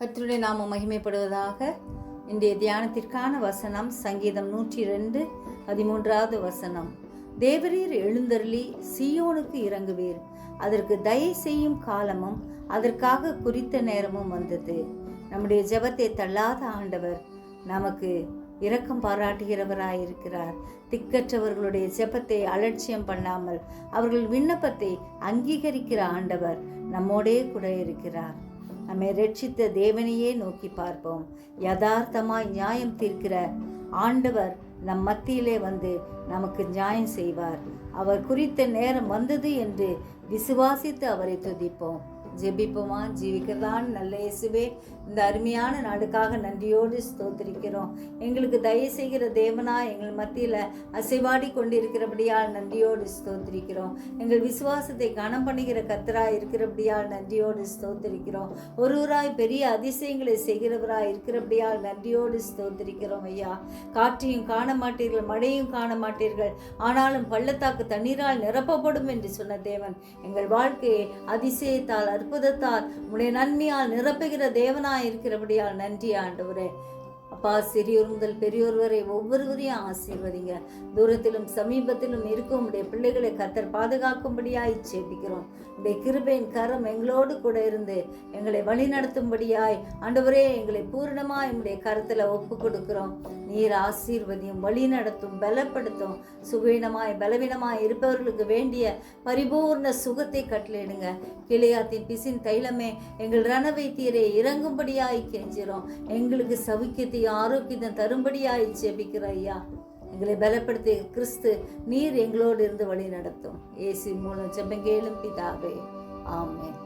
கர்த்தருடைய நாமம் மகிமைப்படுவதாக. இன்றைய தியானத்திற்கான வசனம் சங்கீதம் 102 13வது வசனம். தேவரீர் எழுந்தருளி சீயோனுக்கு இறங்குவீர், அதற்கு தயை செய்யும் காலமும் அதற்காக குறித்த நேரமும் வந்தது. நம்முடைய ஜெபத்தை தள்ளாத ஆண்டவர் நமக்கு இரக்கம் பாராட்டுகிறவராயிருக்கிறார். திக்கற்றவர்களுடைய ஜெபத்தை அலட்சியம் பண்ணாமல் அவர்கள் விண்ணப்பத்தை அங்கீகரிக்கிற ஆண்டவர் நம்மோடே கூட இருக்கிறார். நம்மை ரட்சித்த தேவனையே நோக்கி பார்ப்போம். யதார்த்தமாய் நியாயம் தீர்க்கிற ஆண்டவர் நம் மத்தியிலே வந்து நமக்கு நியாயம் செய்வார். அவர் குறித்த நேரம் வந்தது என்று விசுவாசித்து அவரை துதிப்போம். ஜெபிப்போமா? ஜீவிக்கிறதான் நல்ல இயேசுவே, இந்த அருமையான நாளுக்காக நன்றியோடு ஸ்தோத்திரிக்கிறோம். எங்களுக்கு தயவு செய்கிற தேவனா எங்கள் மத்தியில் அசைவாடி கொண்டிருக்கிறபடியால் நன்றியோடு ஸ்தோத்திரிக்கிறோம். எங்கள் விசுவாசத்தை கனம் பண்ணுகிற கர்த்தராய் இருக்கிறபடியால் நன்றியோடு ஸ்தோத்திரிக்கிறோம். ஒருவராய் பெரிய அதிசயங்களை செய்கிறவராய் இருக்கிறபடியால் நன்றியோடு ஸ்தோத்திரிக்கிறோம். ஐயா, காற்றையும் காண மாட்டீர்கள், மழையும் காண மாட்டீர்கள், ஆனாலும் பள்ளத்தாக்கு தண்ணீரால் நிரப்பப்படும் என்று சொன்ன தேவன் எங்கள் வாழ்க்கையை அதிசயத்தால் அற்புதத்தால் உடைய நன்மையால் நிரப்புகிற தேவனாய் இருக்கிறபடியால் நன்றி ஆண்டவரே. அப்பா, சிறியோர் முதல் பெரியோர் வரை ஒவ்வொருவரையும் ஆசீர்வதிங்க. தூரத்திலும் சமீபத்திலும் இருக்கும் உடைய பிள்ளைகளை கர்த்தர் பாதுகாக்கும்படியாய் ஜெபிக்கிறோம். உடைய கிருபையின் கரம் எங்களோடு கூட இருந்து எங்களை வழி நடத்தும்படியாய் ஆண்டவரே எங்களை பூரணமாய் உடைய கரத்துல ஒப்பு கொடுக்கிறோம். நீர் ஆசீர்வதியும், வழி நடத்தும், பலப்படுத்தும். சுகவீனமாய் பலவீனமாய் இருப்பவர்களுக்கு வேண்டிய பரிபூர்ண சுகத்தை கட்டளையிடுங்க. கிளையாத்தின் பிசின் தைலமே, எங்கள் ரணவைத்தியரை இறங்கும்படியாய் கெஞ்சிரோம். எங்களுக்கு சவுக்கியத்தை ஆரோக்கியத்தை தரும்படியாய் ஜெபிக்கிற ஐயா, எங்களை பலப்படுத்திய கிறிஸ்து நீர் எங்களோடு இருந்து வழி நடத்தும். இயேசு மூலம் ஜெபம் கேளும் பிதாவே, ஆமென்.